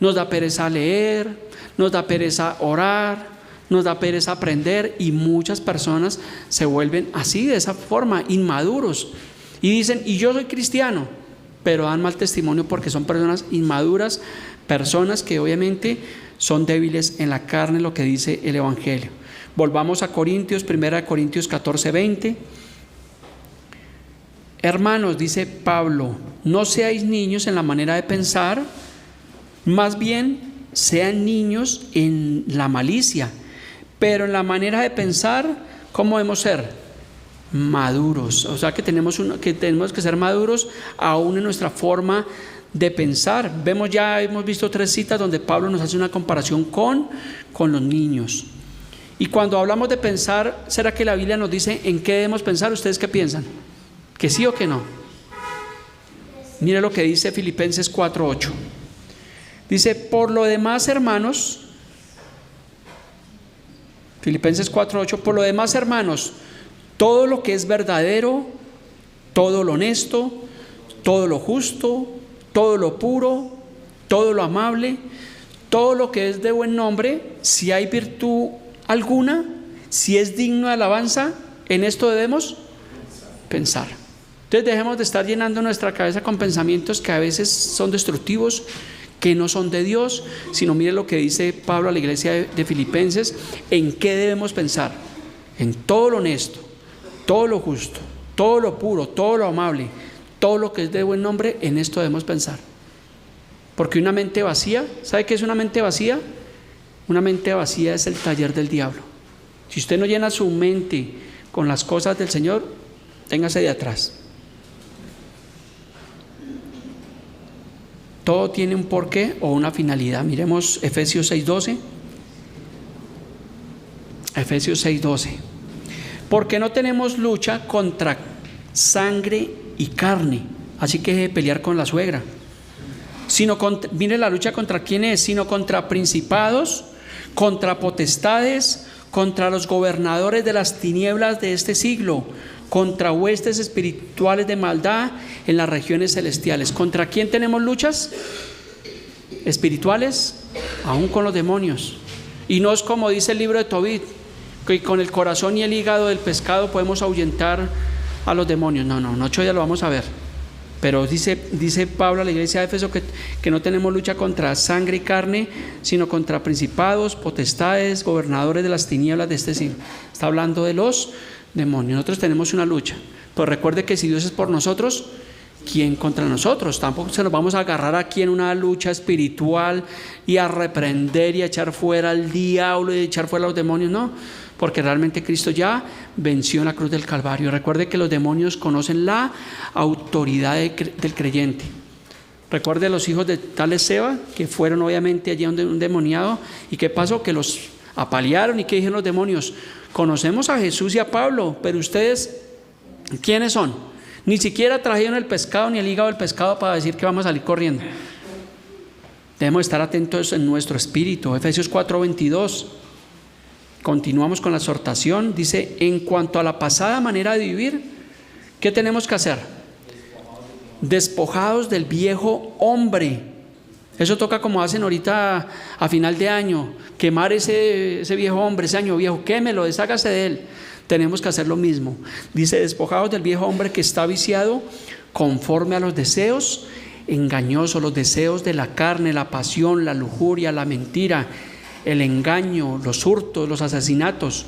[SPEAKER 1] nos da pereza leer, nos da pereza orar, nos da pereza aprender, y muchas personas se vuelven así, de esa forma, inmaduros, y dicen, y yo soy cristiano, pero dan mal testimonio porque son personas inmaduras, personas que obviamente son débiles en la carne, lo que dice el Evangelio. Volvamos a Corintios, 1 Corintios 14:20. Hermanos, dice Pablo, no seáis niños en la manera de pensar, más bien sean niños en la malicia, pero en la manera de pensar, ¿cómo debemos ser? Maduros. O sea que tenemos que ser maduros aún en nuestra forma de pensar. Hemos visto 3 citas donde Pablo nos hace una comparación con los niños. Y cuando hablamos de pensar, ¿será que la Biblia nos dice en qué debemos pensar? ¿Ustedes qué piensan? ¿Que sí o que no? Mire lo que dice Filipenses 4:8. Dice, por lo demás, hermanos, Filipenses 4:8, por lo demás, hermanos, todo lo que es verdadero, todo lo honesto, todo lo justo, todo lo puro, todo lo amable, todo lo que es de buen nombre, si hay virtud alguna, si es digno de alabanza, en esto debemos pensar. Entonces dejemos de estar llenando nuestra cabeza con pensamientos que a veces son destructivos, que no son de Dios, sino mire lo que dice Pablo a la iglesia de Filipenses, en qué debemos pensar, en todo lo honesto, todo lo justo, todo lo puro, todo lo amable, todo lo que es de buen nombre, en esto debemos pensar. Porque una mente vacía, ¿sabe qué es una mente vacía? Una mente vacía es el taller del diablo. Si usted no llena su mente con las cosas del Señor, téngase de atrás. Todo tiene un porqué o una finalidad. Miremos Efesios 6:12. Efesios 6:12. Porque no tenemos lucha contra sangre y carne, así que deje de pelear con la suegra. Mire la lucha contra quién es, sino contra principados, contra potestades, contra los gobernadores de las tinieblas de este siglo, contra huestes espirituales de maldad en las regiones celestiales. ¿Contra quién tenemos luchas espirituales? Aún con los demonios. Y no es como dice el libro de Tobit, que con el corazón y el hígado del pescado podemos ahuyentar a los demonios. No, ya lo vamos a ver. Pero dice Pablo a la iglesia de Éfeso que no tenemos lucha contra sangre y carne, sino contra principados, potestades, gobernadores de las tinieblas de este siglo. Está hablando de los demonios. Nosotros tenemos una lucha. Pero recuerde que si Dios es por nosotros, ¿quién contra nosotros? Tampoco se nos vamos a agarrar aquí en una lucha espiritual y a reprender y a echar fuera al diablo y a echar fuera a los demonios. No, porque realmente Cristo ya venció en la cruz del Calvario. Recuerde que los demonios conocen la autoridad del creyente. Recuerde los hijos de tal Seba, que fueron obviamente allí donde un demoniado, y qué pasó, que los apalearon. Y qué dijeron los demonios: conocemos a Jesús y a Pablo, pero ustedes, ¿quiénes son? Ni siquiera trajeron el pescado ni el hígado del pescado para decir que vamos a salir corriendo. Debemos estar atentos en nuestro espíritu. Efesios 4:22. Continuamos con la exhortación. Dice, en cuanto a la pasada manera de vivir, ¿qué tenemos que hacer? Despojados del viejo hombre. Eso toca como hacen ahorita a final de año. Quemar ese viejo hombre, ese año viejo. Quémelo, deshágase de él. Tenemos que hacer lo mismo. Dice, despojados del viejo hombre que está viciado conforme a los deseos engañosos, los deseos de la carne, la pasión, la lujuria, la mentira, el engaño, los hurtos, los asesinatos.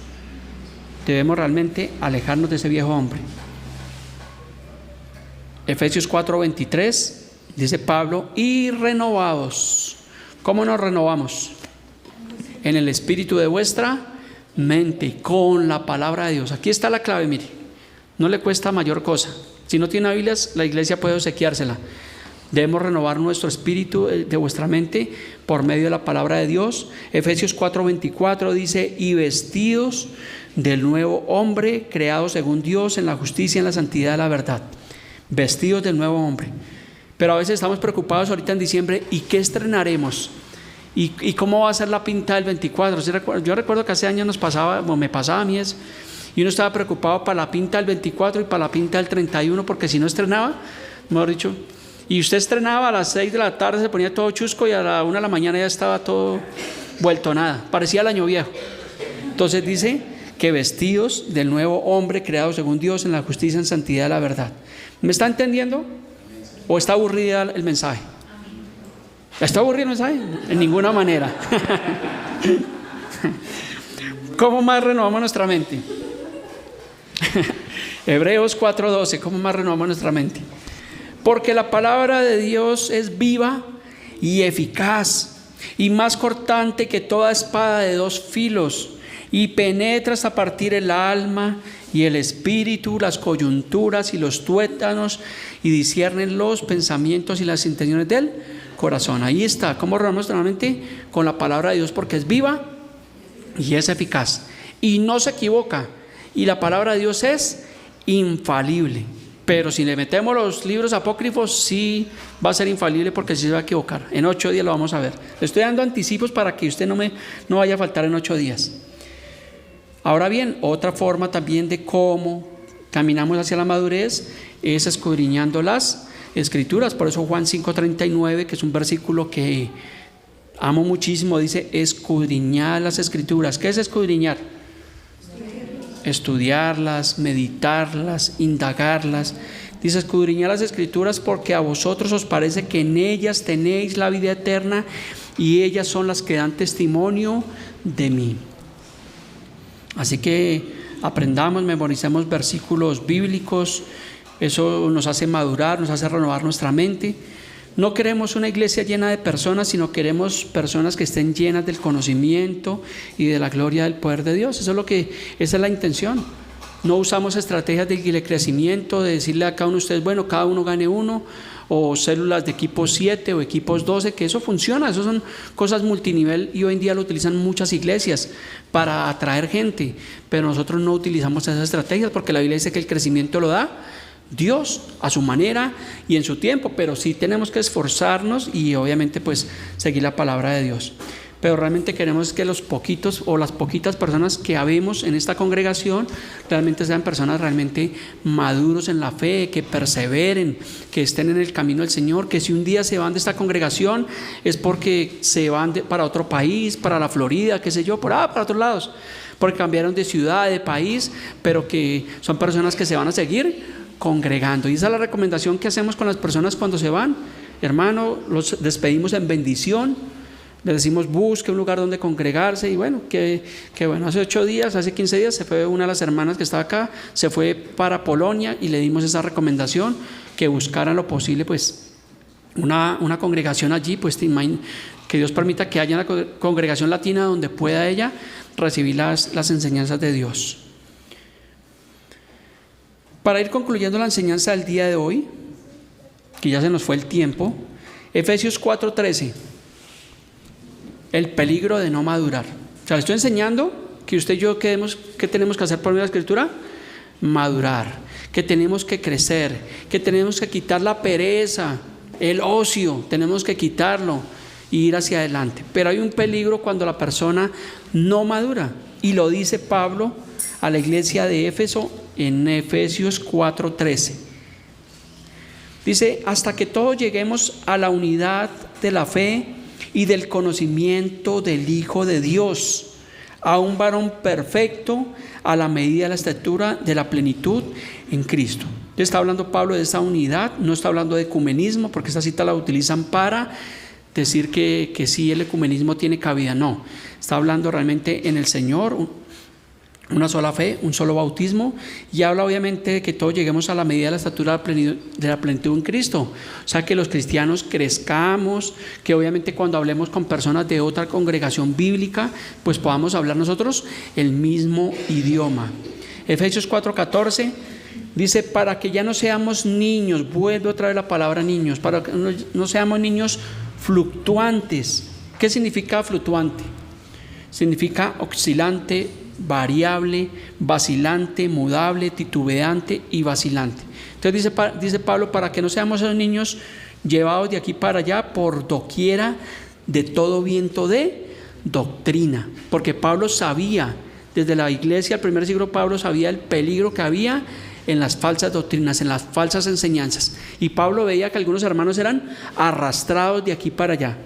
[SPEAKER 1] Debemos realmente alejarnos de ese viejo hombre. Efesios 4:23 dice Pablo, y renovados. ¿Cómo nos renovamos? En el espíritu de vuestra mente, con la palabra de Dios. Aquí está la clave, mire, no le cuesta mayor cosa. Si no tiene Biblias, la iglesia puede obsequiársela. Debemos renovar nuestro espíritu de vuestra mente por medio de la palabra de Dios. Efesios 4:24 dice, y vestidos del nuevo hombre, creado según Dios en la justicia y en la santidad de la verdad. Vestidos del nuevo hombre. Pero a veces estamos preocupados ahorita en diciembre, ¿y qué estrenaremos? ¿Y cómo va a ser la pinta del 24? Yo recuerdo que hace años nos pasaba, o me pasaba a mí eso, y uno estaba preocupado para la pinta del 24 y para la pinta del 31, porque si no estrenaba, mejor dicho, y usted estrenaba a las 6 de la tarde, se ponía todo chusco y a la 1 de la mañana ya estaba todo vuelto nada, parecía el año viejo. Entonces dice que vestidos del nuevo hombre creado según Dios en la justicia y en santidad de la verdad. ¿Me está entendiendo? ¿O está aburrida el mensaje? ¿Está aburrido el mensaje? En ninguna manera. ¿Cómo más renovamos nuestra mente? Hebreos 4:12. ¿Cómo más renovamos nuestra mente? Porque la palabra de Dios es viva y eficaz y más cortante que toda espada de dos filos, y penetra hasta partir el alma y el espíritu, las coyunturas y los tuétanos, y disciernen los pensamientos y las intenciones del corazón. Ahí está, ¿cómo renovamos nuestra mente? Con la palabra de Dios, porque es viva y es eficaz y no se equivoca, y la palabra de Dios es infalible. Pero si le metemos los libros apócrifos, sí va a ser infalible, porque sí se va a equivocar. En 8 días lo vamos a ver. Le estoy dando anticipos para que usted no vaya a faltar en 8 días. Ahora bien, otra forma también de cómo caminamos hacia la madurez es escudriñando las Escrituras. Por eso Juan 5:39, que es un versículo que amo muchísimo, dice, escudriñad las Escrituras. ¿Qué es escudriñar? Estudiarlas, meditarlas, indagarlas. Dice, escudriñad las Escrituras porque a vosotros os parece que en ellas tenéis la vida eterna, y ellas son las que dan testimonio de mí. Así que aprendamos, memoricemos versículos bíblicos. Eso nos hace madurar, nos hace renovar nuestra mente. No queremos una iglesia llena de personas, sino queremos personas que estén llenas del conocimiento y de la gloria del poder de Dios. Esa es la intención. No usamos estrategias de crecimiento, de decirle a cada uno de ustedes, bueno, cada uno gane uno, o células de equipos 7 o equipos 12, que eso funciona. Eso son cosas multinivel y hoy en día lo utilizan muchas iglesias para atraer gente, pero nosotros no utilizamos esas estrategias, porque la Biblia dice que el crecimiento lo da Dios a su manera y en su tiempo, pero sí tenemos que esforzarnos y obviamente pues seguir la palabra de Dios. Pero realmente queremos que los poquitos o las poquitas personas que habemos en esta congregación realmente sean personas realmente maduros en la fe, que perseveren, que estén en el camino del Señor, que si un día se van de esta congregación es porque se van para otro país, para la Florida, qué sé yo, para otros lados, porque cambiaron de ciudad, de país, pero que son personas que se van a seguir congregando. Y esa es la recomendación que hacemos con las personas cuando se van. Hermano, los despedimos en bendición. Le decimos, busque un lugar donde congregarse. Y bueno, bueno, hace 8 días, hace 15 días se fue una de las hermanas que estaba acá, se fue para Polonia y le dimos esa recomendación, que buscaran lo posible pues una congregación allí, pues que Dios permita que haya una congregación latina donde pueda ella recibir las enseñanzas de Dios. Para ir concluyendo la enseñanza del día de hoy, que ya se nos fue el tiempo, Efesios 4:13. El peligro de no madurar. O sea, le estoy enseñando que usted y yo, ¿qué tenemos que hacer por medio de la Escritura? madurar, que tenemos que crecer, que tenemos que quitar la pereza, el ocio, tenemos que quitarlo e ir hacia adelante. Pero hay un peligro cuando la persona no madura, y lo dice Pablo a la iglesia de Éfeso en Efesios 4:13. Dice: hasta que todos lleguemos a la unidad de la fe y del conocimiento del Hijo de Dios, a un varón perfecto, a la medida de la estatura de la plenitud en Cristo. Está hablando Pablo de esa unidad, no está hablando de ecumenismo, porque esta cita la utilizan para decir que sí, el ecumenismo tiene cabida. No, está hablando realmente en el Señor, una sola fe, un solo bautismo, y habla obviamente de que todos lleguemos a la medida de la estatura de la plenitud en Cristo. O sea, que los cristianos crezcamos, que obviamente cuando hablemos con personas de otra congregación bíblica, pues podamos hablar nosotros el mismo idioma. Efesios 4:14 dice: para que ya no seamos niños, vuelve otra vez la palabra niños, para que no seamos niños fluctuantes. ¿Qué significa fluctuante? Significa oscilante, variable, vacilante, mudable, titubeante y vacilante. Entonces dice Pablo: para que no seamos esos niños llevados de aquí para allá por doquiera de todo viento de doctrina. Porque Pablo sabía, desde la iglesia del primer siglo, Pablo sabía el peligro que había en las falsas doctrinas, en las falsas enseñanzas. Y Pablo veía que algunos hermanos eran arrastrados de aquí para allá.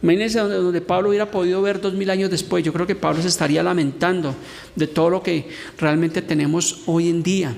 [SPEAKER 1] Imagínense donde Pablo hubiera podido ver 2000 años después. Yo creo que Pablo se estaría lamentando de todo lo que realmente tenemos hoy en día.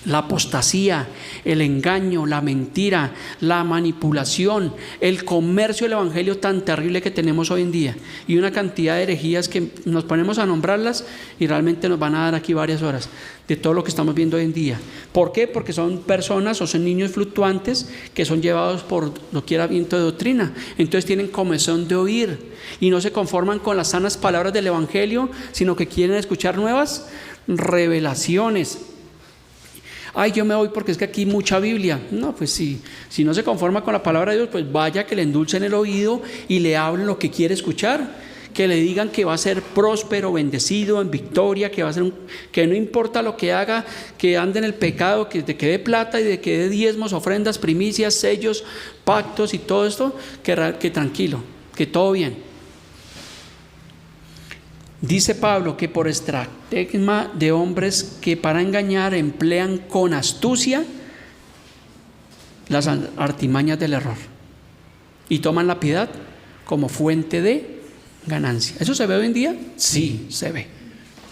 [SPEAKER 1] La apostasía, el engaño, la mentira, la manipulación, el comercio del evangelio tan terrible que tenemos hoy en día, y una cantidad de herejías que nos ponemos a nombrarlas y realmente nos van a dar aquí varias horas de todo lo que estamos viendo hoy en día. ¿Por qué? Porque son personas o son niños fluctuantes que son llevados por doquiera viento de doctrina. Entonces tienen comezón de oír y no se conforman con las sanas palabras del evangelio, sino que quieren escuchar nuevas revelaciones. Ay, yo me voy porque es que aquí mucha Biblia. No, pues si no se conforma con la palabra de Dios, pues vaya que le endulcen el oído y le hablen lo que quiere escuchar. Que le digan que va a ser próspero, bendecido, en victoria, que va a ser que no importa lo que haga, que ande en el pecado, que te quede plata y de que dé diezmos, ofrendas, primicias, sellos, pactos y todo esto, que tranquilo, que todo bien. Dice Pablo que por estratagema de hombres que para engañar emplean con astucia las artimañas del error y toman la piedad como fuente de ganancia. ¿Eso se ve hoy en día? Sí, se ve.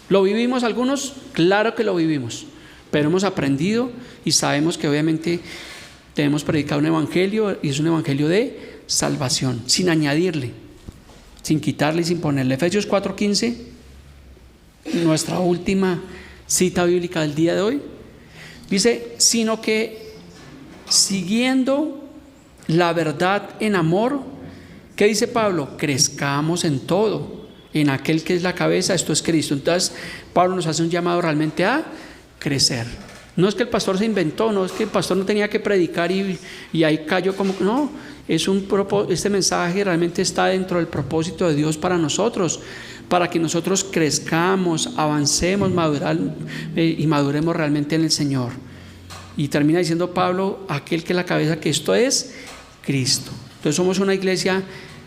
[SPEAKER 1] ¿Lo vivimos algunos? Claro que lo vivimos, pero hemos aprendido y sabemos que obviamente tenemos predicado un evangelio, y es un evangelio de salvación, sin añadirle, sin quitarle y sin ponerle. Efesios 4:15, nuestra última cita bíblica del día de hoy, dice: sino que siguiendo la verdad en amor, ¿qué dice Pablo? Crezcamos en todo, en aquel que es la cabeza, esto es Cristo. Entonces Pablo nos hace un llamado realmente a crecer. No es que el pastor se inventó, no es que el pastor no tenía que predicar y ahí cayó como... No, este mensaje realmente está dentro del propósito de Dios para nosotros, para que nosotros crezcamos, avancemos, y maduremos realmente en el Señor. Y termina diciendo Pablo: aquel que es la cabeza, que esto es Cristo. Entonces somos una iglesia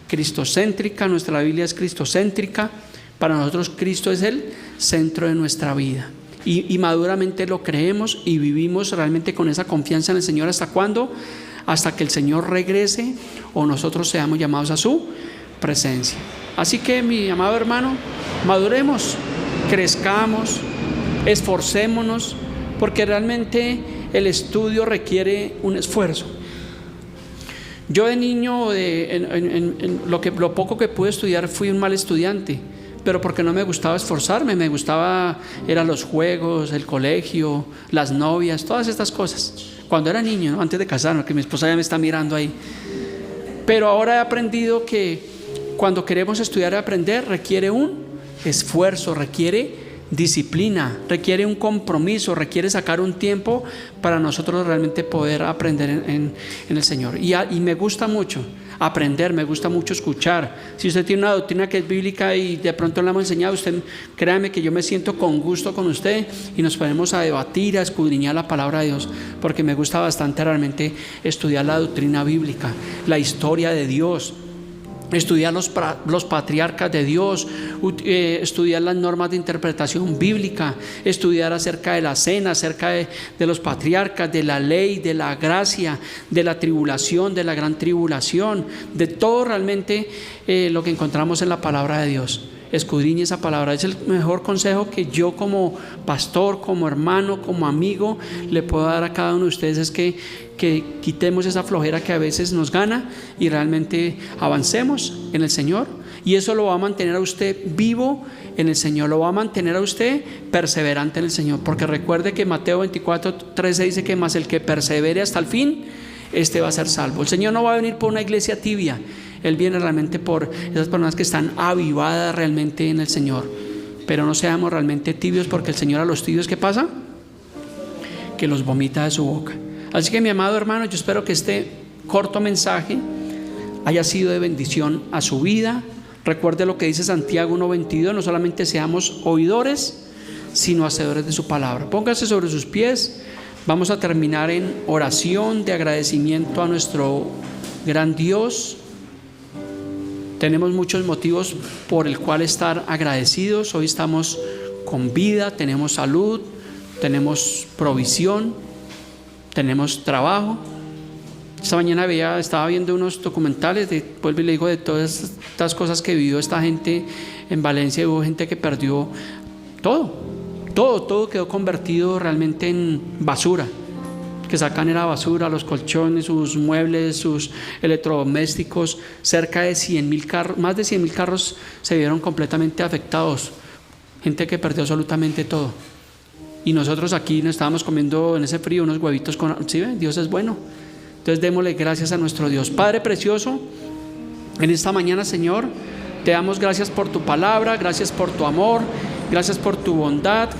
[SPEAKER 1] cristocéntrica, nuestra Biblia es cristocéntrica. Para nosotros Cristo es el centro de nuestra vida. Y maduramente lo creemos y vivimos realmente con esa confianza en el Señor. ¿Hasta cuándo? Hasta que el Señor regrese o nosotros seamos llamados a su presencia. Así que, mi amado hermano, maduremos, crezcamos, esforcémonos, porque realmente el estudio requiere un esfuerzo. Yo de niño, lo poco que pude estudiar, fui un mal estudiante, pero porque no me gustaba esforzarme, me gustaba, eran los juegos, el colegio, las novias, todas estas cosas. Cuando era niño, ¿no? Antes de casarme, que mi esposa ya me está mirando ahí. Pero ahora he aprendido que cuando queremos estudiar y aprender, requiere un esfuerzo, requiere disciplina, requiere un compromiso, requiere sacar un tiempo para nosotros realmente poder aprender en el Señor. Y me gusta mucho. aprender, me gusta mucho escuchar. Si usted tiene una doctrina que es bíblica y de pronto la hemos enseñado, usted créame que yo me siento con gusto con usted y nos ponemos a debatir, a escudriñar la palabra de Dios, porque me gusta bastante realmente estudiar la doctrina bíblica, la historia de Dios, estudiar los patriarcas de Dios, estudiar las normas de interpretación bíblica, estudiar acerca de la cena, acerca de los patriarcas, de la ley, de la gracia, de la tribulación, de la gran tribulación, de todo realmente lo que encontramos en la palabra de Dios. Escudriñe esa palabra. Es el mejor consejo que yo como pastor, como hermano, como amigo le puedo dar a cada uno de ustedes, es que quitemos esa flojera que a veces nos gana y realmente avancemos en el Señor, y eso lo va a mantener a usted vivo en el Señor, lo va a mantener a usted perseverante en el Señor, porque recuerde que Mateo 24:13 dice que más el que persevere hasta el fin, este va a ser salvo. El Señor no va a venir por una iglesia tibia, Él viene realmente por esas personas que están avivadas realmente en el Señor. Pero no seamos realmente tibios, porque el Señor a los tibios, ¿qué pasa? Que los vomita de su boca. Así que mi amado hermano, yo espero que este corto mensaje haya sido de bendición a su vida. Recuerde lo que dice Santiago 1:22, no solamente seamos oidores, sino hacedores de su palabra. Póngase sobre sus pies. Vamos a terminar en oración de agradecimiento a nuestro gran Dios. Tenemos muchos motivos por el cual estar agradecidos. Hoy estamos con vida, tenemos salud, tenemos provisión, tenemos trabajo. Esta mañana estaba viendo unos documentales vuelvo y le digo, de todas estas cosas que vivió esta gente en Valencia. Hubo gente que perdió todo quedó convertido realmente en basura. Que sacan era basura, los colchones, sus muebles, sus electrodomésticos. Cerca de 100,000 carros, más de 100,000 carros se vieron completamente afectados. Gente que perdió absolutamente todo. Y nosotros aquí nos estábamos comiendo en ese frío unos huevitos con... ¿Sí ven? Dios es bueno. Entonces démosle gracias a nuestro Dios. Padre precioso, en esta mañana, Señor, te damos gracias por tu palabra, gracias por tu amor, gracias por tu bondad.